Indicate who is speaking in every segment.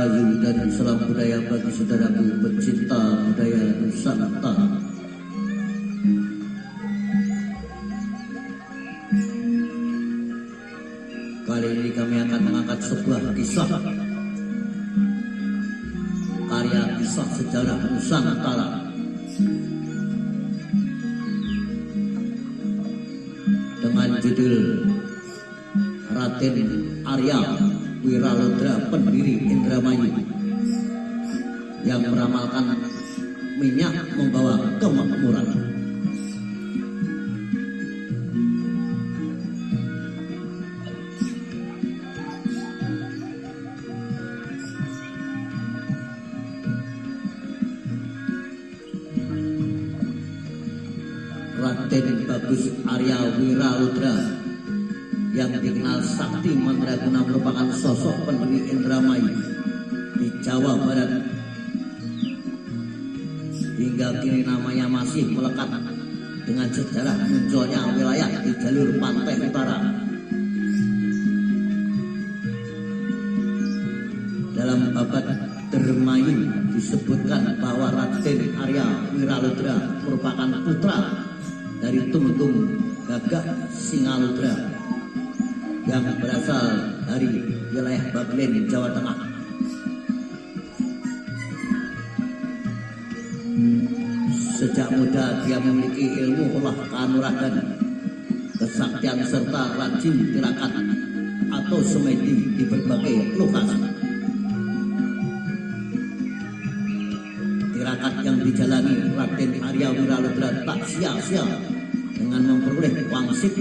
Speaker 1: Rahayu dan salam budaya bagi saudaraku pecinta budaya Nusantara. Kali ini kami akan mengangkat sebuah kisah, karya kisah sejarah Nusantara dengan judul Raden Arya Wiralodra, pendiri Indramayu, yang meramalkan minyak membawa kemakmuran. Raden Bagus Arya Wiralodra yang dikenal Sakti Mandraguna merupakan sosok pendiri Indramayu di Jawa Barat. Hingga kini namanya masih melekat dengan sejarah munculnya wilayah di jalur pantai utara. Dalam babad Dermayu disebutkan bahwa Raden Arya Wiralodra merupakan putra dari Tumenggung Gagak Singalodra yang berasal dari wilayah Baglen, Jawa Tengah. Sejak muda dia memiliki ilmu olah kanuragan, kesaktian serta rajin tirakat atau semedi di berbagai lokasi. Tirakat yang dijalani Raden Arya Wiralodra tak sia-sia dengan memperoleh wangsit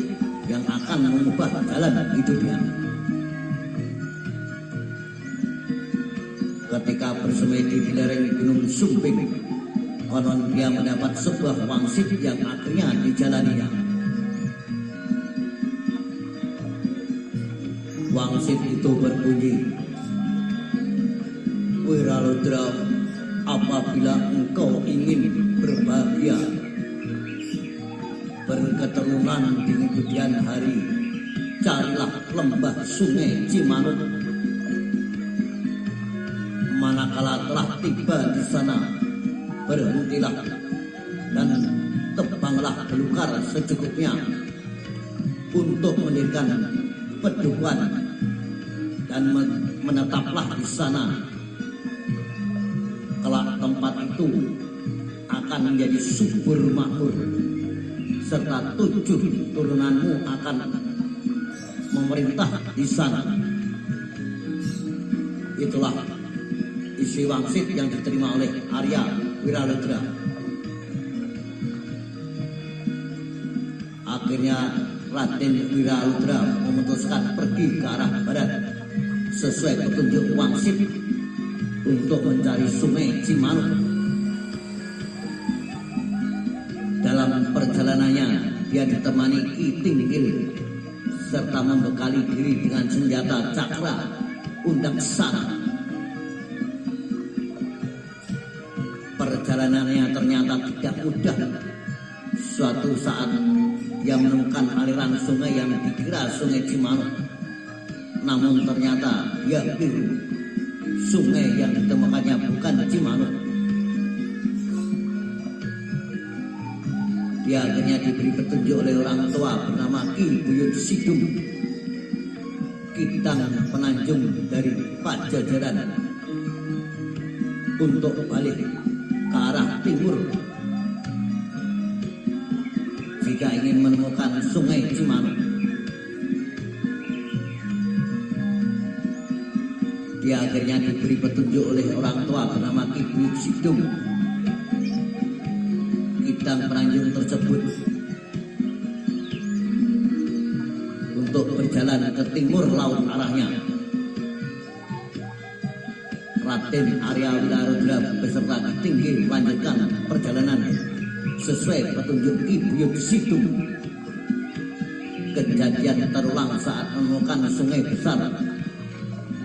Speaker 1: yang akan mengubah jalan hidupnya. Ketika bersemedi di lereng Gunung Sumbing, konon dia mendapat sebuah wangsit yang akhirnya dijalaninya. Wangsit itu berbunyi, "Wiralodra, apabila engkau ingin berbahagia, berketurunan di kemudian hari, carilah lembah sungai Cimanuk. Manakala telah tiba di sana, berhentilah dan tebanglah belukar secukupnya untuk mendirikan pedukuhan dan menetaplah di sana. Kelak tempat itu akan menjadi subur makmur, serta 7 turunanmu akan memerintah di sana." Itulah isi wangsit yang diterima oleh Arya Wiralodra. Akhirnya Raden Wiralodra memutuskan pergi ke arah barat sesuai petunjuk wangsit untuk mencari sungai Cimanuk. Dalam perjalanannya dia ditemani Ki Tinggil serta membekali diri dengan senjata cakra undaksana. Perjalanannya ternyata tidak mudah. Suatu saat dia menemukan aliran sungai yang dikira sungai Cimanuk, namun ternyata dia keliru. Sungai yang ditemukannya bukan Cimanuk. Dia akhirnya diberi petunjuk oleh orang tua bernama Ki Buyut Sidung, Kitang Penanjung dari Pajajaran, untuk balik ke arah timur jika ingin menemukan sungai Cimanuk. Dia akhirnya diberi petunjuk oleh orang tua bernama Ki Buyut Sidung, Kitang Penanjung tersebut, untuk berjalan ke timur laut arahnya. Raden Arya Wiralodra beserta Ki Tinggil melanjutkan perjalanan sesuai petunjuk Ki Buyut Sidung. Kejadian terulang saat menemukan sungai besar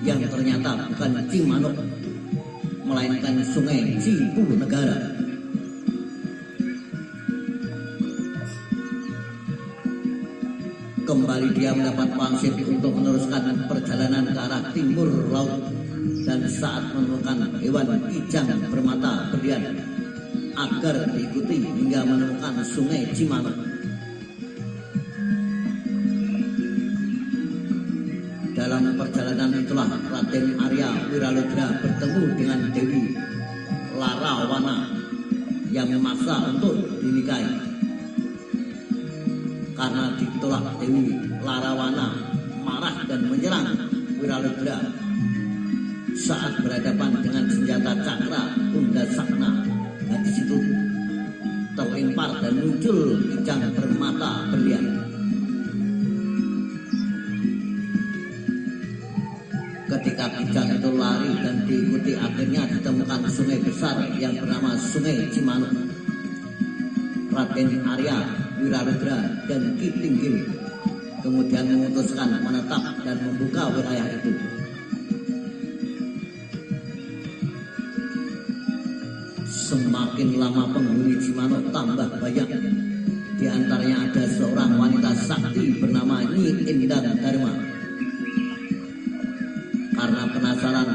Speaker 1: yang ternyata bukan Cimanuk, melainkan sungai Cipunegara. Kembali dia mendapat wangsit untuk meneruskan perjalanan ke arah timur laut dan saat menemukan hewan kijang bermata berlian agar diikuti hingga menemukan sungai Cimanuk. Dalam perjalanan itulah Raden Arya Wiraludra bertemu dengan Dewi Larawana yang memaksa untuk dinikahi. Karena ditolak, Dewi Larawana marah dan menyerang Wiraludra saat berhadapan dengan senjata cakra Kunda Sakna. Gadis itu terlempar dan muncul kijang bermata berlian. Ketika kijang itu lari dan diikuti, akhirnya ditemukan sungai besar yang bernama Sungai Cimanuk. Raden Arya Wiraludra dan Ki Tinggil kemudian memutuskan menetap dan membuka wilayah itu. Semakin lama penghuni Cimanuk tambah banyak. Di antaranya ada seorang wanita sakti bernama Nyi Endang Dharma. Karena penasaran,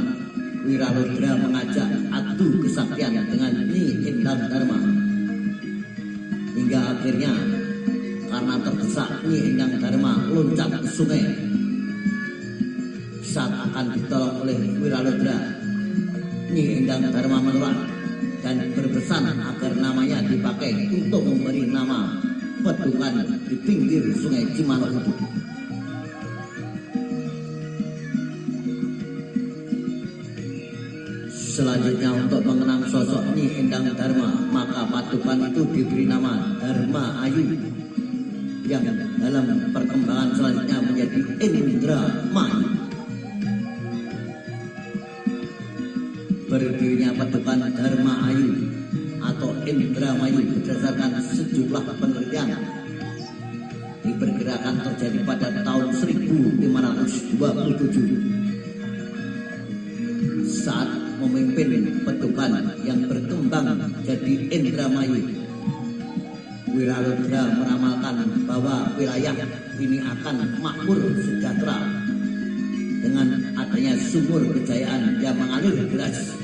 Speaker 1: Wiraludra mengajak adu kesaktian dengan Nyi Endang Dharma. Hingga akhirnya karena terdesak, Nyi Endang Dharma loncat ke sungai. Saat akan ditolong oleh Wiraludra, Nyi Endang Dharma menolak dan berpesan agar namanya dipakai untuk memberi nama petungan di pinggir sungai Cimanuk itu. Selanjutnya, untuk mengenang sosok Nyi Endang Dharma, maka padukan itu diberi nama Dharma Ayu yang dalam perkembangan selanjutnya menjadi Indramayu. Berdirinya padukan Dharma Ayu atau Indramayu berdasarkan sejumlah penelitian diperkirakan terjadi pada tahun 1527 saat memimpin padukan yang berkembang jadi Indramayu. Wiraludra meramalkan bahwa wilayah ini akan makmur sejahtera dengan adanya sumur kejayaan yang mengalir deras.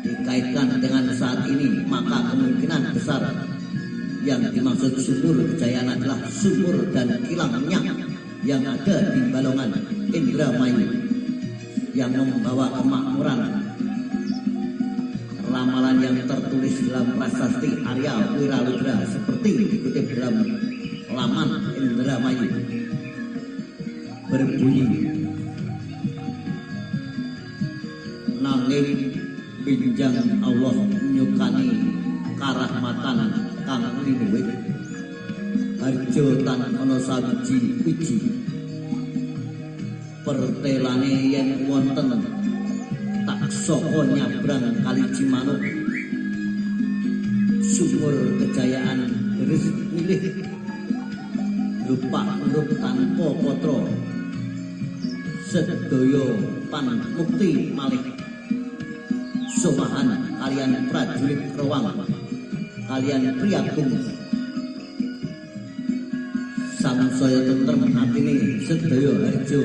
Speaker 1: Dikaitkan dengan saat ini, maka kemungkinan besar yang dimaksud sumur kejayaan adalah sumur dan kilang minyak yang ada di Balongan Indramayu yang membawa kemakmuran. Ramalan yang tertulis dalam prasasti Arya Wiraludra seperti dikutip dalam laman Indramayu berbunyi, nanging binjang Allah nyukani karahmatan kang linuwih harjo tan ana sawiji wiji pertelane yen wonten tak saka nyabrang kali Cimanuk sumur kejayaan terus milih lupa urip tanpa potro sedaya panmukti malih somahan kalian prajurit rewang kalian priagung samsaya tentrem atine sedaya harjo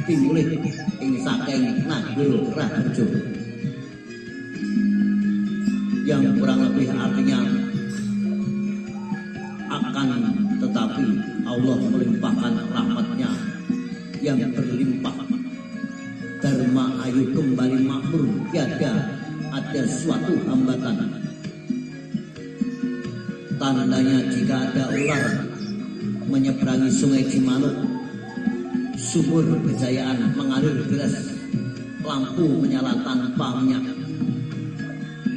Speaker 1: timulih ing saking Nagara Raharjo, yang kurang lebih artinya akan tetapi Allah melimpahkan rahmatnya yang berlimpah. Dharma Ayu kembali makmur, tiada ada suatu hambatan. Tandanya jika ada ular menyeberangi sungai Cimanuk, sumur kejayaan mengalir deras, lampu menyala tanpa minyak,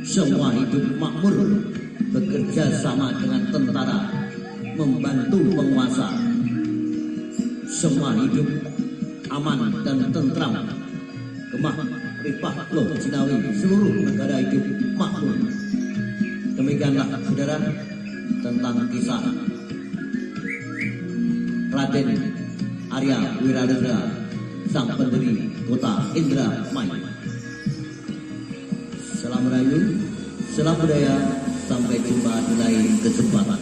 Speaker 1: semua hidup makmur, bekerja sama dengan tentara, membantu penguasa, semua hidup aman dan tentram, gemah ripah loh Cinawi, seluruh negara hidup makmur. Demikianlah saudara tentang kisah Raden Arya Wiraludra, sang pendiri kota Indramayu. Salam Rayu, salam budaya, sampai jumpa di lain kesempatan.